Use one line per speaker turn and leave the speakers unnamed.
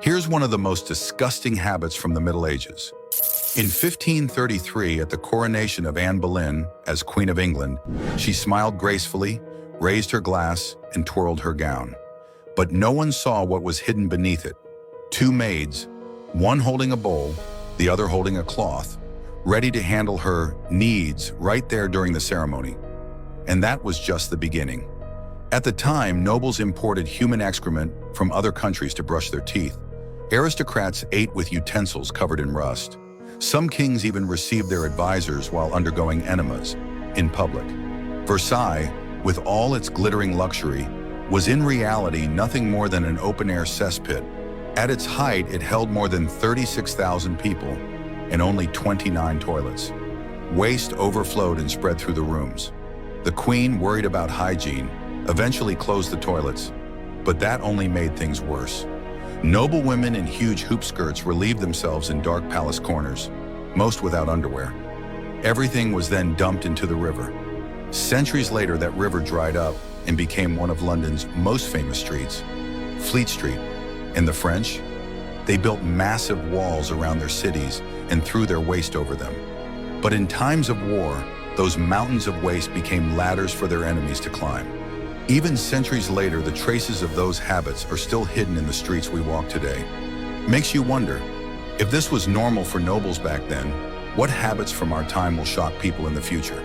Here's one of the most disgusting habits from the Middle Ages. In 1533, at the coronation of Anne Boleyn as Queen of England, she smiled gracefully, raised her glass, and twirled her gown. But no one saw what was hidden beneath it. Two maids, one holding a bowl, the other holding a cloth, ready to handle her needs right there during the ceremony. And that was just the beginning. At the time, nobles imported human excrement from other countries to brush their teeth. Aristocrats ate with utensils covered in rust. Some kings even received their advisors while undergoing enemas in public. Versailles, with all its glittering luxury, was in reality nothing more than an open-air cesspit. At its height, it held more than 36,000 people and only 29 toilets. Waste overflowed and spread through the rooms. The queen, worried about hygiene, eventually closed the toilets, but that only made things worse. Noble women in huge hoop skirts relieved themselves in dark palace corners, most without underwear. Everything was then dumped into the river. Centuries later, that river dried up and became one of London's most famous streets, Fleet Street. And the French? They built massive walls around their cities and threw their waste over them. But in times of war, those mountains of waste became ladders for their enemies to climb. Even centuries later, the traces of those habits are still hidden in the streets we walk today. Makes you wonder, if this was normal for nobles back then, what habits from our time will shock people in the future?